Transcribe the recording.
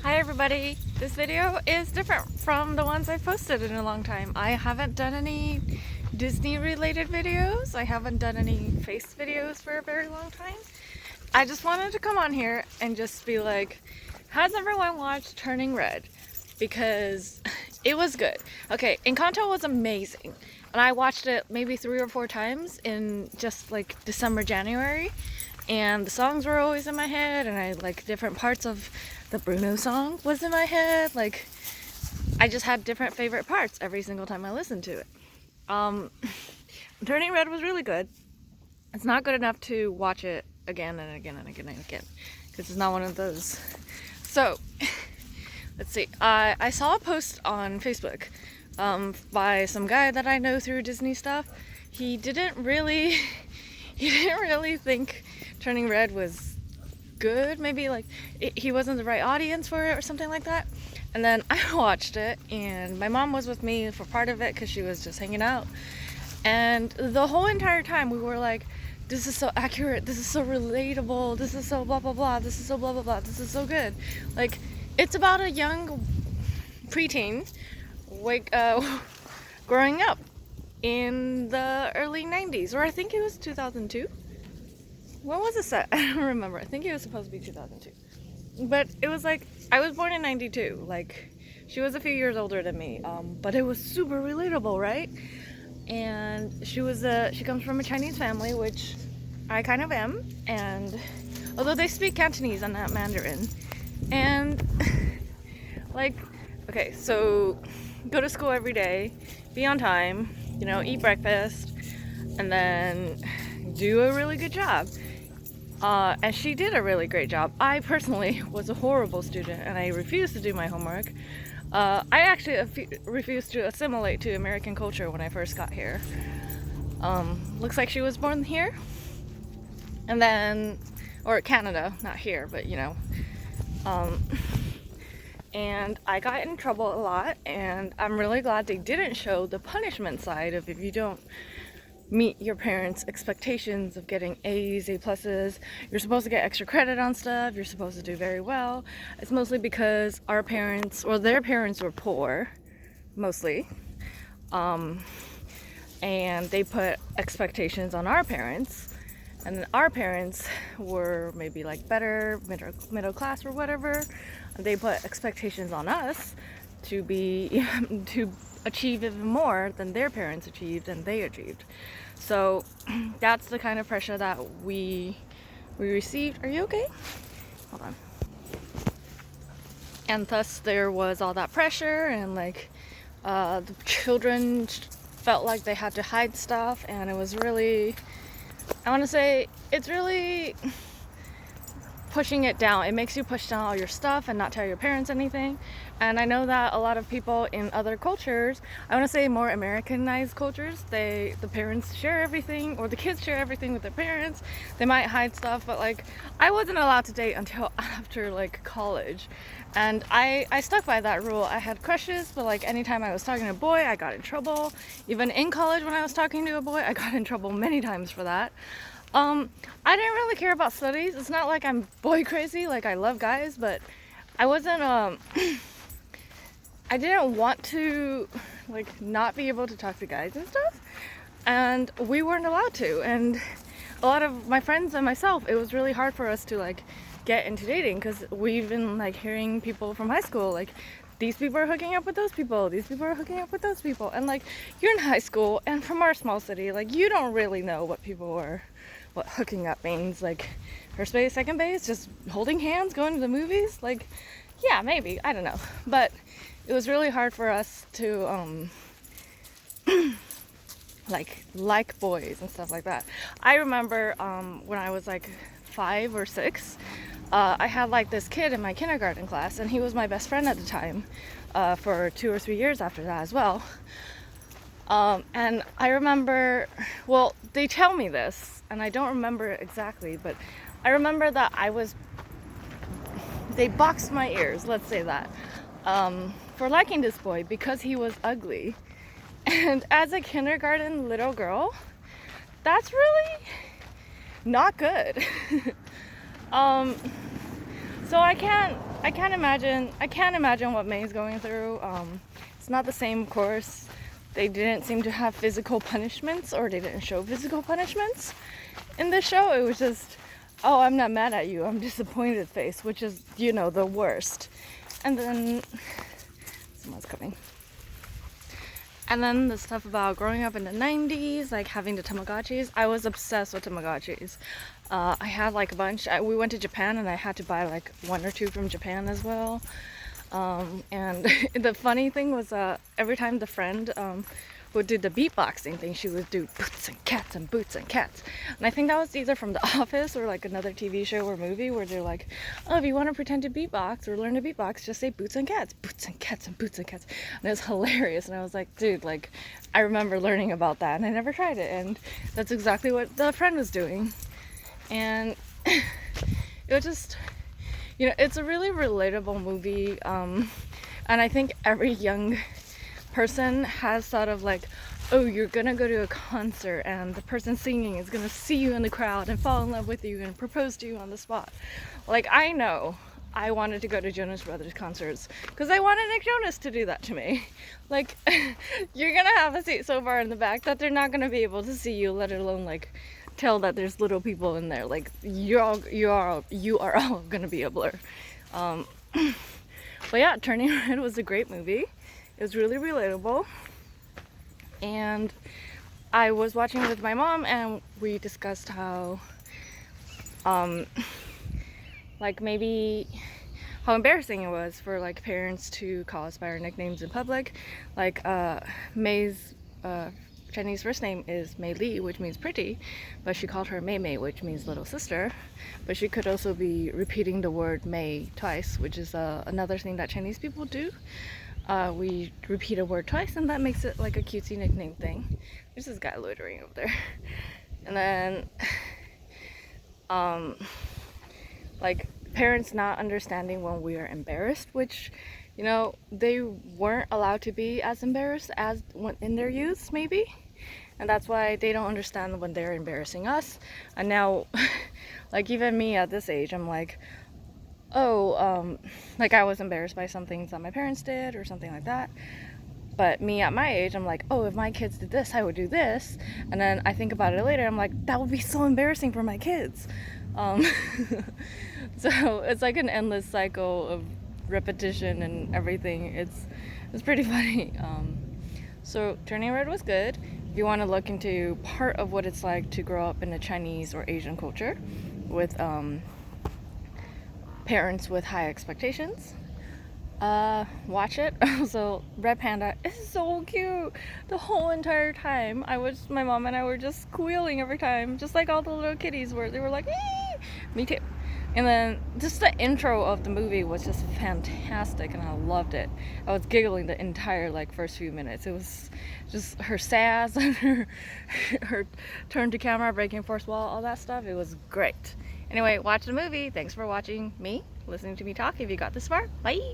Hi everybody! This video is different from the ones I've posted in a long time. I haven't done any Disney related videos. I haven't done any face videos for a very long time. I just wanted to come on here and just be like, has everyone watched Turning Red? Because it was good. Okay, Encanto was amazing. And I watched it maybe 3 or 4 times in just like December, January. And the songs were always in my head, and I like different parts of the Bruno song was in my head. Like, I just had different favorite parts every single time I listened to it. Turning Red was really good. It's not good enough to watch it again and again and again and again, because it's not one of those. So, let's see. I saw a post on Facebook by some guy that I know through Disney stuff. He didn't really think Turning Red was good. Maybe like he wasn't the right audience for it or something like that. And then I watched it, and my mom was with me for part of it because she was just hanging out. And the whole entire time we were like, this is so accurate, this is so relatable, this is so blah blah blah, this is so blah blah blah, this is so good. Like, it's about a young preteen growing up in the early 90s, or I think it was 2002. When was it set? I don't remember. I think it was supposed to be 2002. But it was like, I was born in 92. Like, she was a few years older than me. But it was super relatable, right? And she comes from a Chinese family, which I kind of am. And although they speak Cantonese and not Mandarin. And like, okay, so go to school every day, be on time, eat breakfast, and then do a really good job. And she did a really great job. I personally was a horrible student, and I refused to do my homework. I actually refused to assimilate to American culture when I first got here. Looks like she was born here, and then, or Canada, not here, but and I got in trouble a lot, and I'm really glad they didn't show the punishment side of if you don't meet your parents' expectations of getting A's, A pluses. You're supposed to get extra credit on stuff. You're supposed to do very well. It's mostly because our parents, or their parents, were poor, mostly. And they put expectations on our parents. And then our parents were maybe like better, middle class or whatever. And they put expectations on us to achieve even more than their parents achieved and they achieved. So that's the kind of pressure that we received. Are you okay? Hold on. And thus there was all that pressure, and like the children felt like they had to hide stuff, and it was really, I want to say, it's really pushing it down. It makes you push down all your stuff and not tell your parents anything. And I know that a lot of people in other cultures, I want to say more Americanized cultures, the parents share everything, or the kids share everything with their parents. They might hide stuff, but like, I wasn't allowed to date until after like college, and I stuck by that rule. I had crushes, but like anytime I was talking to a boy, I got in trouble. Even in college, when I was talking to a boy, I got in trouble many times for that. I didn't really care about studies. It's not like I'm boy crazy. Like, I love guys, but I wasn't, I didn't want to, like, not be able to talk to guys and stuff. And we weren't allowed to. And a lot of my friends and myself, it was really hard for us to, like, get into dating, because we've been, like, hearing people from high school, like, these people are hooking up with those people, these people are hooking up with those people. And, like, you're in high school, and from our small city, like, you don't really know what hooking up means. Like, first base, second base, just holding hands, going to the movies. Like, yeah, maybe, I don't know. But it was really hard for us to like boys and stuff like that. I remember when I was like 5 or 6, I had like this kid in my kindergarten class, and he was my best friend at the time, for 2 or 3 years after that as well. And I remember, well, they tell me this, and I don't remember exactly, but I remember that they boxed my ears, let's say that, for liking this boy because he was ugly. And as a kindergarten little girl, that's really not good. So I can't I can't imagine what May's going through. It's not the same course. They didn't seem to have physical punishments, or they didn't show physical punishments in this show. It was just, oh, I'm not mad at you, I'm disappointed face, which is, you know, the worst. And then someone's coming. And then the stuff about growing up in the 90s, like having the Tamagotchis. I was obsessed with Tamagotchis. I had like a bunch. We went to Japan and I had to buy like 1 or 2 from Japan as well. And the funny thing was every time the friend would do the beatboxing thing, she would do boots and cats and boots and cats. And I think that was either from The Office or like another TV show or movie where they're like, oh, if you want to pretend to beatbox or learn to beatbox, just say boots and cats and boots and cats. And it was hilarious. And I was like, dude, like, I remember learning about that and I never tried it. And that's exactly what the friend was doing. And it was just, you know, it's a really relatable movie. And I think every young person has sort of like, oh, you're gonna go to a concert and the person singing is gonna see you in the crowd and fall in love with you and propose to you on the spot. Like, I know I wanted to go to Jonas Brothers concerts because I wanted Nick Jonas to do that to me. Like, you're gonna have a seat so far in the back that they're not gonna be able to see you, let alone like tell that there's little people in there. Like, you are all gonna be a blur. But yeah, Turning Red was a great movie. It was really relatable, and I was watching it with my mom and we discussed how like maybe how embarrassing it was for like parents to call us by our nicknames in public. Like May's Chinese first name is Mei Li, which means pretty, but she called her Mei Mei, which means little sister. But she could also be repeating the word Mei twice, which is another thing that Chinese people do. We repeat a word twice and that makes it like a cutesy nickname thing. There's this guy loitering over there. And then like parents not understanding when we are embarrassed, which, you know, they weren't allowed to be as embarrassed as in their youth maybe, and that's why they don't understand when they're embarrassing us. And now like even me at this age, I'm like, oh, like I was embarrassed by some things that my parents did or something like that. But me at my age, I'm like, oh, if my kids did this, I would do this. And then I think about it later, I'm like, that would be so embarrassing for my kids. So it's like an endless cycle of repetition and everything. It's pretty funny. So Turning Red was good. If you want to look into part of what it's like to grow up in a Chinese or Asian culture with parents with high expectations, watch it. Also, Red Panda is so cute. The whole entire time my mom and I were just squealing every time, just like all the little kitties were. They were like, ee! Me too. And then just the intro of the movie was just fantastic and I loved it. I was giggling the entire like first few minutes. It was just her sass and her turn to camera, breaking fourth wall, all that stuff. It was great. Anyway, watch the movie. Thanks for watching me, listening to me talk. If you got this far, bye.